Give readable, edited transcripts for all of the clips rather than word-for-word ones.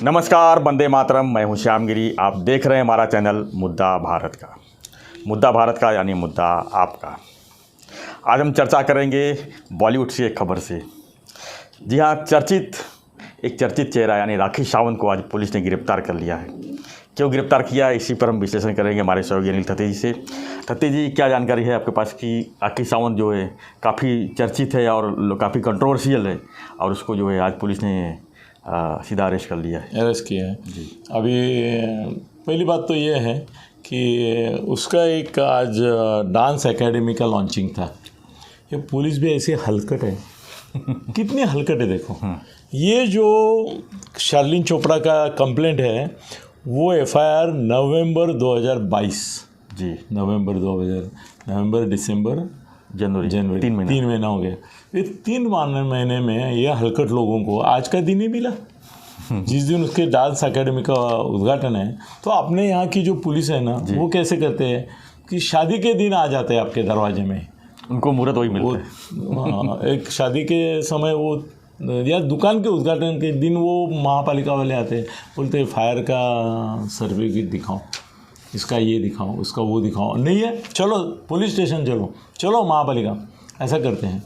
नमस्कार, वंदे मातरम। मैं हूं श्याम गिरी। आप देख रहे हैं हमारा चैनल मुद्दा भारत का। मुद्दा भारत का यानी मुद्दा आपका। आज हम चर्चा करेंगे बॉलीवुड से एक खबर से। जी हाँ, एक चर्चित चेहरा यानी राखी सावंत को आज पुलिस ने गिरफ्तार कर लिया है। क्यों गिरफ्तार किया है, इसी पर हम विश्लेषण करेंगे हमारे सहयोगी अनिल थत्ते जी से। थत्ते जी, क्या जानकारी है आपके पास कि राखी सावंत जो है काफ़ी चर्चित है और काफ़ी कंट्रोवर्शियल है, और उसको जो है आज पुलिस ने सीधा अरेस्ट कर लिया है। अरेस्ट किया है जी। अभी पहली बात तो ये है कि उसका एक आज डांस एकेडमी का लॉन्चिंग था। ये पुलिस भी ऐसी हलकट है कितनी हलकट है देखो। ये जो शार्लिन चोपड़ा का कंप्लेंट है वो एफआईआर नवंबर 2022 जी, नवंबर दिसंबर जनवरी 3 महीना हो गया। ये 3 महीने में ये हलकट लोगों को आज का दिन ही मिला जिस दिन उसके डांस एकेडमी का उद्घाटन है। तो अपने यहाँ की जो पुलिस है ना, वो कैसे करते हैं कि शादी के दिन आ जाते हैं आपके दरवाजे में, उनको मुहूर्त वही मिलता है। एक शादी के समय वो या दुकान के उद्घाटन के दिन वो महापालिका वाले आते हैं, बोलते हैं फायर का सर्टिफिकेट दिखाओ, इसका ये दिखाओ, उसका वो दिखाओ। नहीं है, चलो पुलिस स्टेशन, चलो महापालिका, ऐसा करते हैं।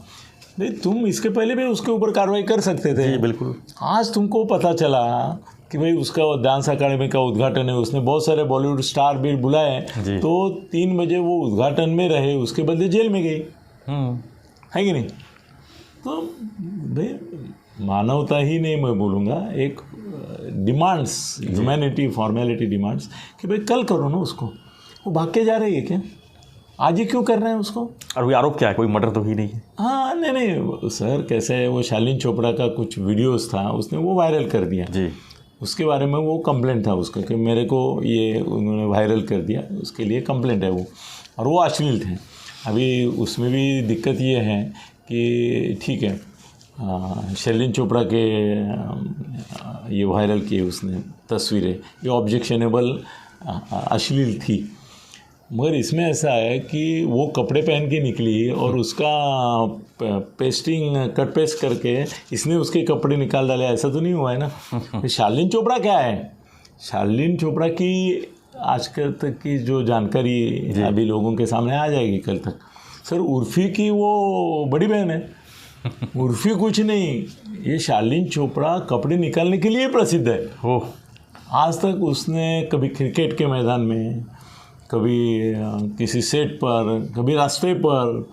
नहीं, तुम इसके पहले भी उसके ऊपर कार्रवाई कर सकते थे। जी बिल्कुल। आज तुमको पता चला कि भाई उसका डांस अकादमी का उद्घाटन है, उसने बहुत सारे बॉलीवुड स्टार भी बुलाए, तो 3 बजे वो उद्घाटन में रहे, उसके बदले जेल में गई है कि नहीं। तो भाई मानवता ही नहीं, मैं बोलूँगा एक डिमांड्स, ह्यूमैनिटी फॉर्मेलिटी डिमांड्स कि भाई कल करो ना उसको। वो भाग के जा रही है क्या, आज ही क्यों कर रहे हैं उसको? और वो आरोप क्या है, कोई मर्डर तो ही नहीं है। हाँ नहीं सर, कैसे है, वो शार्लिन चोपड़ा का कुछ वीडियोस था, उसने वो वायरल कर दिया जी। उसके बारे में वो कंप्लेंट था उसका कि मेरे को ये उन्होंने वायरल कर दिया, उसके लिए कंप्लेंट है वो, और वो अश्लील थे। अभी उसमें भी दिक्कत ये है कि ठीक है, शार्लिन चोपड़ा के ये वायरल किए उसने तस्वीरें, ये ऑब्जेक्शनेबल अश्लील थी, मगर इसमें ऐसा है कि वो कपड़े पहन के निकली और उसका पेस्टिंग कट पेस्ट करके इसने उसके कपड़े निकाल डाले, ऐसा तो नहीं हुआ है ना। शार्लिन चोपड़ा क्या है, शार्लिन चोपड़ा की आजकल तक की जो जानकारी अभी लोगों के सामने आ जाएगी कल तक। सर उर्फी की वो बड़ी बहन है, उर्फी कुछ नहीं, ये शार्लिन चोपड़ा कपड़े निकालने के लिए प्रसिद्ध है। हो, आज तक उसने कभी क्रिकेट के मैदान में, कभी किसी सेट पर, कभी रास्ते पर,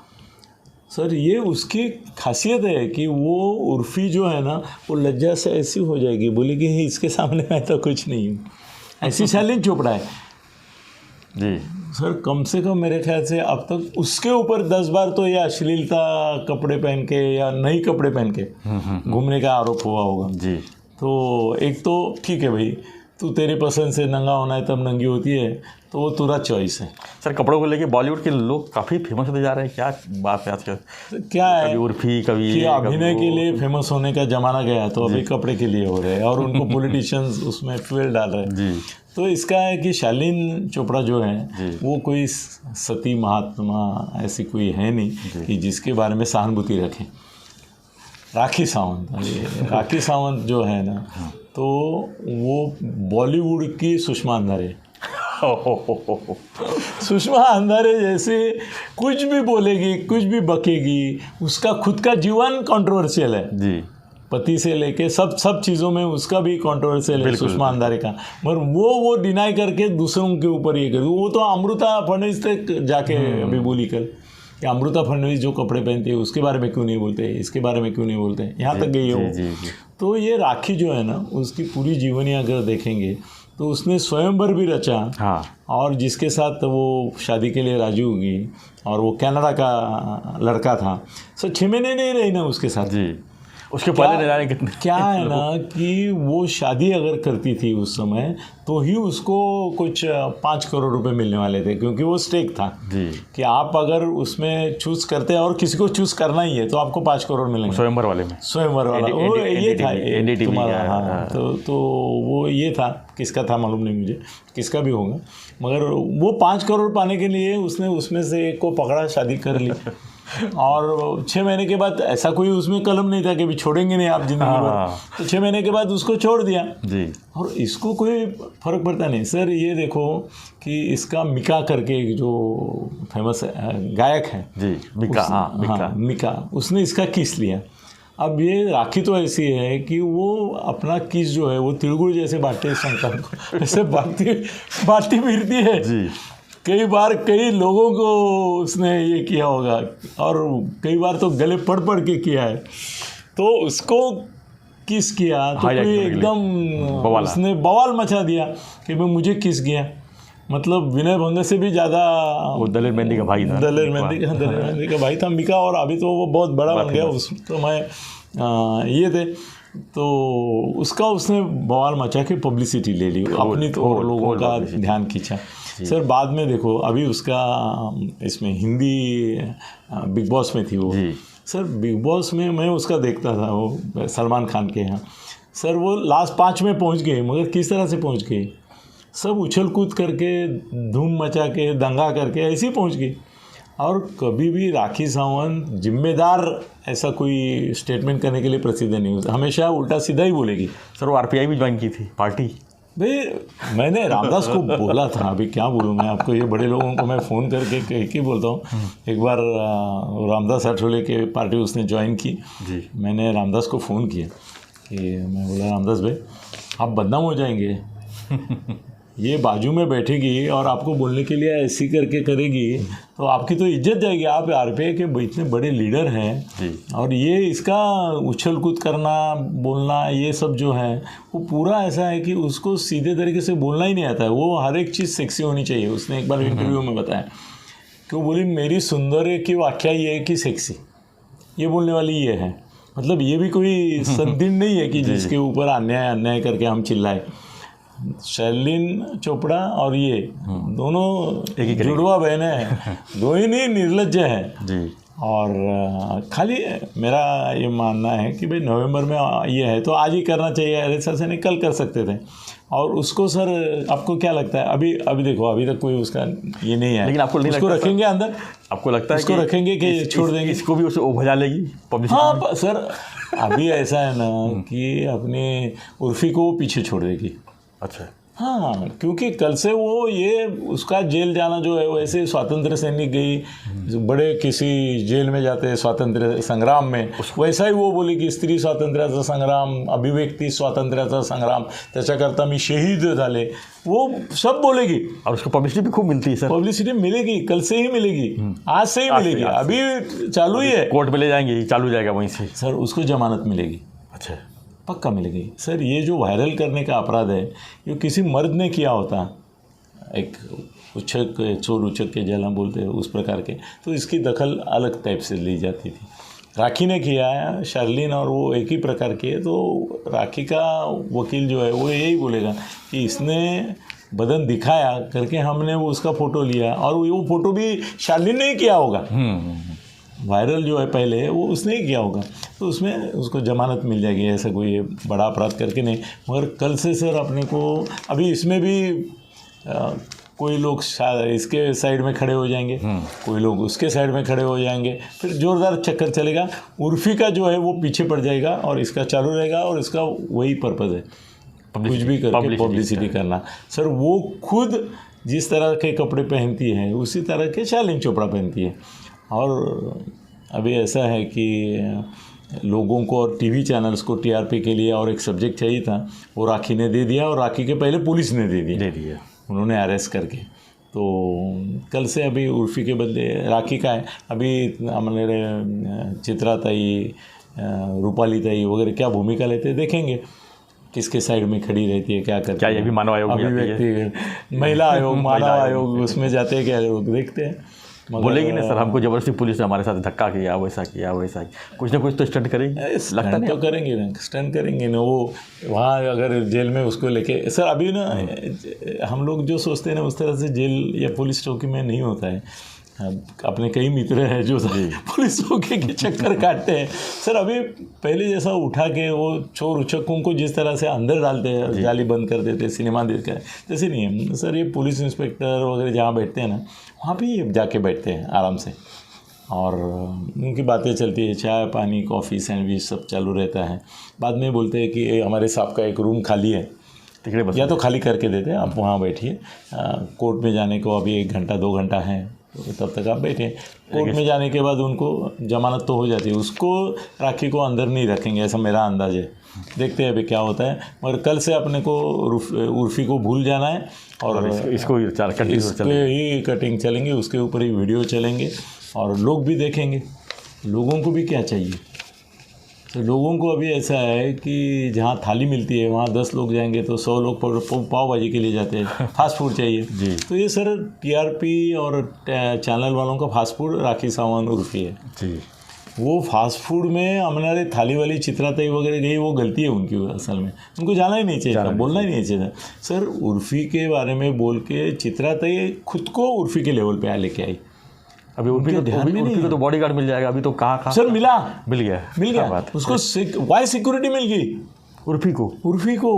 सर ये उसकी खासियत है कि वो उर्फी जो है ना, वो लज्जा से ऐसी हो जाएगी, बोली कि इसके सामने मैं तो कुछ नहीं हूँ, ऐसी शार्लिन चोपड़ा है जी। सर। कम से कम मेरे ख्याल से अब तक उसके ऊपर 10 बार तो ये अश्लीलता कपड़े पहन के या नई कपड़े पहन के घूमने का आरोप हुआ होगा जी। तो एक तो ठीक है भाई, तू तेरी पसंद से नंगा होना है तब नंगी होती है, तो वो तुरा चॉइस है। सर कपड़ों को लेके बॉलीवुड के लोग काफ़ी फेमस होते जा रहे हैं, क्या बात है आजकल? क्या है कभी उर्फी, कभी कि ये, अभिनय कभी के वो। लिए फेमस होने का जमाना गया, तो अभी कपड़े के लिए हो रहे हैं और उनको पॉलिटिशियंस उसमें फ्यूल डाल रहे हैं। जी। तो इसका है कि शार्लिन चोपड़ा जो है वो कोई सती महात्मा ऐसी कोई है नहीं कि जिसके बारे में सहानुभूति रखें। राखी सावंत जो है ना, तो वो बॉलीवुड की सुषमा अंधारे सुषमा अंधारे जैसे कुछ भी बोलेगी, कुछ भी बकेगी, उसका खुद का जीवन कंट्रोवर्शियल है जी। पति से लेके सब चीज़ों में उसका भी कंट्रोवर्शियल है सुषमा अंधारे का, मगर वो डिनाई करके दूसरों के ऊपर ये कर, वो तो अमृता फडणवीस तक जाके अभी बोली कल कि अमृता फडणवीस जो कपड़े पहनती है उसके बारे में क्यों नहीं बोलते, इसके बारे में क्यों नहीं बोलते, यहाँ तक गई है वो। तो ये राखी जो है ना, उसकी पूरी जीवनी अगर देखेंगे तो उसने स्वयंवर भी रचा। हाँ। और जिसके साथ वो शादी के लिए राजी होगी, और वो कनाडा का लड़का था, सर 6 महीने नहीं रही ना उसके साथ जी। उसके पहले न जाने कितने क्या है ना कि वो शादी अगर करती थी उस समय तो ही उसको कुछ 5 करोड़ रुपए मिलने वाले थे, क्योंकि वो स्टेक था जी। कि आप अगर उसमें चूज़ करते हैं और किसी को चूज़ करना ही है तो आपको 5 करोड़ मिलेंगे। स्वयंवर वाले में, स्वयंवर वाला वो ये था तुम्हारा। हाँ। हाँ, तो वो ये था, किसका था मालूम नहीं मुझे, किसका भी होगा, मगर वो 5 करोड़ पाने के लिए उसने उसमें से एक को पकड़ा, शादी कर ली। और 6 महीने के बाद ऐसा कोई उसमें कलम नहीं था कि भी छोड़ेंगे नहीं आप जिंदगी भर, हाँ। तो 6 महीने के बाद उसको छोड़ दिया जी। और इसको कोई फर्क पड़ता नहीं। सर ये देखो कि इसका मिका करके एक जो फेमस गायक है जी, मिका, हाँ मिका, मिका, उसने इसका किस लिया। अब ये राखी तो ऐसी है कि वो अपना किस जो है वो तिलगुड़ जैसे बांटते हैं शंकर को, ऐसे बांटती फिरती है जी। कई बार कई लोगों को उसने ये किया होगा और कई बार तो गले पड़ के किया है। तो उसको किस किया तो कोई एकदम उसने बवाल मचा दिया कि भाई मुझे किस किया, मतलब विनय भंग से भी ज़्यादा वो दलेर मेहंदी का भाई था। दलेर मेहंदी का भाई था मिका, और अभी तो वो बहुत बड़ा बन गया। उस तो मैं ये थे तो उसका उसने बवाल मचा के पब्लिसिटी ले ली अपनी, तो और लोगों का ध्यान खींचा। सर बाद में देखो अभी उसका इसमें हिंदी बिग बॉस में थी वो। सर बिग बॉस में मैं उसका देखता था, वो सलमान खान के यहाँ। सर वो लास्ट 5 में पहुँच गए, मगर किस तरह से पहुँच गए, सब उछल कूद करके धूम मचा के दंगा करके ऐसे ही पहुँच गई। और कभी भी राखी सावंत जिम्मेदार ऐसा कोई स्टेटमेंट करने के लिए प्रसिद्ध नहीं होता, हमेशा उल्टा सीधा ही बोलेगी। सर वो आरपीआई भी ज्वाइन की थी पार्टी। भाई मैंने रामदास को बोला था, अभी क्या बोलूँ मैं आपको, ये बड़े लोगों को मैं फ़ोन करके कह के बोलता हूँ। एक बार रामदास आठवले के पार्टी उसने ज्वाइन की जी। मैंने रामदास को फ़ोन किया कि मैं बोला रामदास भाई आप बदनाम हो जाएंगे, ये बाजू में बैठेगी और आपको बोलने के लिए ऐसी करके करेगी तो आपकी तो इज्जत जाएगी। आप आरपीआई के इतने बड़े लीडर हैं और ये इसका उछल कूद करना बोलना ये सब जो है वो पूरा ऐसा है कि उसको सीधे तरीके से बोलना ही नहीं आता है। वो हर एक चीज़ सेक्सी होनी चाहिए। उसने एक बार इंटरव्यू में बताया कि वो बोली मेरी सुंदर की व्याख्या ये है कि सेक्सी, ये बोलने वाली ये है। मतलब ये भी कोई संदिग्ध नहीं है कि जिसके ऊपर अन्याय करके हम चिल्लाए। शर्लिन चोपड़ा और ये दोनों जुड़वा बहनें हैं, दो ही नहीं निर्लज्ज हैं जी। और खाली मेरा ये मानना है कि भाई नवंबर में ये है तो आज ही करना चाहिए, ऐसा से नहीं कल कर सकते थे। और उसको सर आपको क्या लगता है, अभी देखो अभी तक कोई उसका ये नहीं है, लेकिन आपको नहीं उसको लगता रखेंगे अंदर, आपको लगता है उसको रखेंगे कि छोड़ देंगे, इसको भी उसे भजा लेगी पब्लिसिटी? हाँ सर अभी ऐसा है ना कि अपने उर्फी को पीछे छोड़ देगी। अच्छा हाँ, क्योंकि कल से वो ये उसका जेल जाना जो है वैसे स्वातंत्र सैनिक गई, बड़े किसी जेल में जाते हैं स्वातंत्र्य संग्राम में, वैसा ही वो बोली की स्त्री स्वातंत्र्याचा संग्राम, अभिव्यक्ती स्वातंत्र्याचा संग्राम, त्याच्याकरता मी शहीद झाले, वो सब बोलेगी। और उसको पब्लिसिटी भी खूब मिलती है सर। पब्लिसिटी मिलेगी, कल से ही मिलेगी, आज से ही मिलेगी, अभी चालू ही है। कोर्ट में ले जाएंगे, चालू जाएगा वहीं से। सर उसको जमानत मिलेगी। अच्छा पक्का मिलेगी सर। ये जो वायरल करने का अपराध है ये किसी मर्द ने किया होता, एक उच्छक चोर उच्छक के जल हम बोलते हैं उस प्रकार के, तो इसकी दखल अलग टाइप से ली जाती थी। राखी ने किया है, शर्लिन और वो एक ही प्रकार के, तो राखी का वकील जो है वो यही बोलेगा कि इसने बदन दिखाया करके हमने वो उसका फ़ोटो लिया, और वो फ़ोटो भी शर्लिन ने ही किया होगा। वायरल जो है पहले वो उसने ही किया होगा, तो उसमें उसको जमानत मिल जाएगी, ऐसा कोई बड़ा अपराध करके नहीं। मगर कल से सर अपने को अभी इसमें भी कोई लोग इसके साइड में खड़े हो जाएंगे, कोई लोग उसके साइड में खड़े हो जाएंगे, फिर ज़ोरदार चक्कर चलेगा। उर्फी का जो है वो पीछे पड़ जाएगा और इसका चालू रहेगा, और इसका वही पर्पज़ है कुछ भी करके पब्लिसिटी करना। सर वो खुद जिस तरह के कपड़े पहनती है उसी तरह के शर्लिन चोपड़ा पहनती है। और अभी ऐसा है कि लोगों को और टीवी चैनल्स को टीआरपी के लिए और एक सब्जेक्ट चाहिए था, वो राखी ने दे दिया, और राखी के पहले पुलिस ने दे दिया उन्होंने अरेस्ट करके। तो कल से अभी उर्फी के बदले राखी का है। अभी हमारे चित्रा ताई, रूपाली ताई वगैरह क्या भूमिका लेते हैं देखेंगे, किसके साइड में खड़ी रहती है, क्या करती है। क्या ये भी मानव आयोग अभिव्यक्ति महिला आयोग मानव आयोग उसमें जाते हैं, क्या लोग देखते हैं। बोलेगी नहीं सर हमको जबरदस्ती पुलिस ने हमारे साथ धक्का किया, वैसा किया वैसा, कुछ ना कुछ तो स्टंट करेंगे, लगता नहीं तो करेंगे ना, स्टंट करेंगे ना। वो वहाँ अगर जेल में उसको लेके सर अभी ना हम लोग जो सोचते हैं ना उस तरह से जेल या पुलिस चौकी में नहीं होता है। अपने कई मित्र हैं जो पुलिस चौकी के चक्कर काटते हैं सर। अभी पहले जैसा उठा के वो चोर उचक्कों को जिस तरह से अंदर डालते हैं, जाली बंद कर देते, सिनेमा देखते हैं, जैसे नहीं है सर। ये पुलिस इंस्पेक्टर वगैरह जहाँ बैठते हैं ना वहाँ भी जाके बैठते हैं आराम से, और उनकी बातें चलती है, चाय पानी कॉफ़ी सैंडविच सब चालू रहता है। बाद में बोलते हैं कि हमारे साहब का एक रूम खाली है, या तो खाली करके देते हैं, आप वहाँ बैठिए। कोर्ट में जाने को अभी 1 घंटा 2 घंटा है, तो तब तक आप बैठे। कोर्ट में जाने के बाद उनको जमानत तो हो जाती है, उसको राखी को अंदर नहीं रखेंगे, ऐसा मेरा अंदाज़ है। देखते हैं अभी क्या होता है, मगर कल से अपने को उर्फ़ी को भूल जाना है और इसको ही कटिंग चलेंगे, उसके ऊपर ही वीडियो चलेंगे और लोग भी देखेंगे। लोगों को भी क्या चाहिए, तो लोगों को अभी ऐसा है कि जहाँ थाली मिलती है वहाँ 10 लोग जाएंगे तो 100 लोग पाव भाजी के लिए जाते हैं, फास्ट फूड चाहिए जी। तो ये सर टीआरपी और चैनल वालों का फास्ट फूड राखी सावंत उर्फ़ी है जी। वो फास्ट फूड में हमारे थाली वाली चित्राताई वगैरह गई, वो गलती है उनकी। असल में उनको जाना ही नहीं चाहिए था, बोलना ही नहीं चाहिए था। सर उर्फ़ी के बारे में बोल के चित्राताई खुद को उर्फ़ी के लेवल पे लेके आई। अभी उर्फ़ी को तो बॉडीगार्ड मिल जाएगा, अभी तो कहाँ सर मिल गया बात उसको वाई सिक्योरिटी मिल गई उर्फ़ी को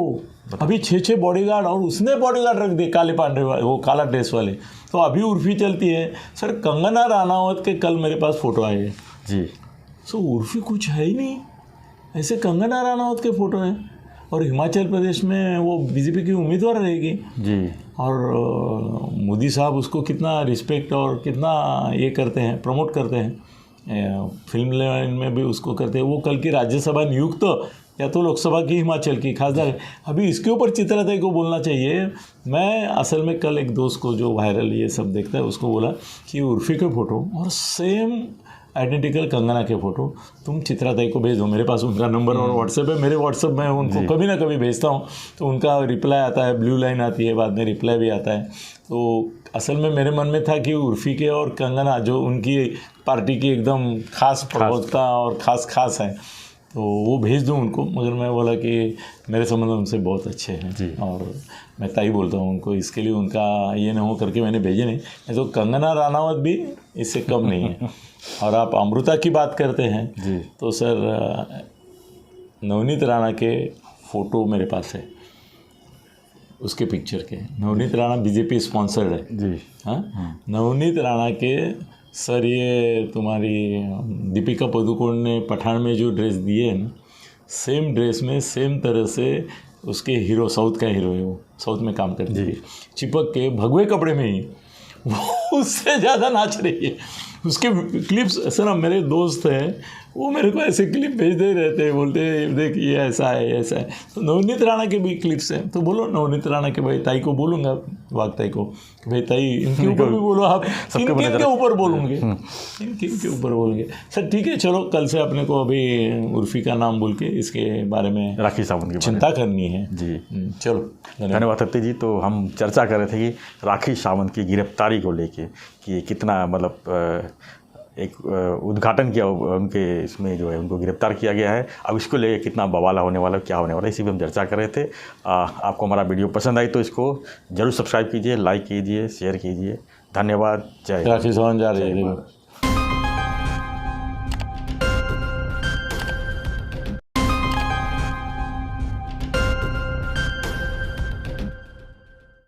अभी 6 बॉडीगार्ड, और उसने बॉडीगार्ड रख दिए काले पांडे वाले, वो काला ड्रेस वाले। तो अभी उर्फ़ी चलती है। सर कंगना राणावत के कल मेरे पास फ़ोटो आए हैं जी। सो उर्फ़ी कुछ है ही नहीं, ऐसे कंगना राणावत के फ़ोटो हैं। और हिमाचल प्रदेश में वो बीजेपी की उम्मीदवार रहेगी जी। और मोदी साहब उसको कितना रिस्पेक्ट और कितना ये करते हैं, प्रमोट करते हैं, फिल्म लाइन में भी उसको करते हैं। वो कल की राज्यसभा नियुक्त या तो लोकसभा की हिमाचल की खासदार है। अभी इसके ऊपर चित्राताई को बोलना चाहिए। मैं असल में कल एक दोस्त को जो वायरल ये सब देखता है उसको बोला कि उर्फ़ी के फ़ोटो और सेम आइडेंटिकल कंगना के फ़ोटो तुम चित्राताई को भेज दो। मेरे पास उनका नंबर और व्हाट्सएप है, मेरे व्हाट्सएप में उनको कभी ना कभी भेजता हूँ तो उनका रिप्लाई आता है, ब्लू लाइन आती है, बाद में रिप्लाई भी आता है। तो असल में मेरे मन में था कि उर्फ़ी के और कंगना जो उनकी पार्टी की एकदम खास प्रवक्ता और ख़ास है तो वो भेज दूँ उनको, मगर मैं बोला कि मेरे संबंध उनसे बहुत अच्छे हैं और मैं ताई बोलता हूँ उनको, इसके लिए उनका ये न हो करके मैंने भेजे नहीं। तो कंगना राणावत भी इससे कम नहीं है। और आप अमृता की बात करते हैं जी। तो सर नवनीत राणा के फ़ोटो मेरे पास है, उसके पिक्चर के। नवनीत राणा बीजेपी स्पॉन्सर्ड है जी। हाँ, नवनीत राणा के सर ये तुम्हारी दीपिका पादुकोण ने पठान में जो ड्रेस दिए है ना, सेम ड्रेस में सेम तरह से उसके हीरो, साउथ का हीरो है, वो साउथ में काम करती है, चिपक के भगवे कपड़े में ही वो उससे ज़्यादा नाच रही है। उसके क्लिप्स सर, मेरे दोस्त हैं वो मेरे को ऐसे क्लिप भेजते रहते हैं, बोलते हैं देख ये ऐसा है ऐसा है। तो नवनीत राणा के भी क्लिप्स हैं, तो बोलो नवनीत राणा के भाई ताई को बोलूँगा, वाघ ताई को, भाई ताई इनके ऊपर भी बोलो आप, किन के ऊपर बोलूँगे, किन के ऊपर बोलेंगे। सर ठीक है, चलो कल से अपने को अभी उर्फ़ी का नाम बोल के इसके बारे में राखी सावंत की चिंता करनी है जी। चलो धन्यवाद सत्य जी। तो हम चर्चा कर रहे थे कि राखी सावंत की गिरफ्तारी को लेके कि कितना मतलब एक उद्घाटन किया उनके, इसमें जो है उनको गिरफ्तार किया गया है। अब इसको लेके कितना बवाला होने वाला, क्या होने वाला है, इसी पर हम चर्चा कर रहे थे। आपको हमारा वीडियो पसंद आई तो इसको ज़रूर सब्सक्राइब कीजिए, लाइक कीजिए, शेयर कीजिए। धन्यवाद। जय राखी सावंत जा रही है।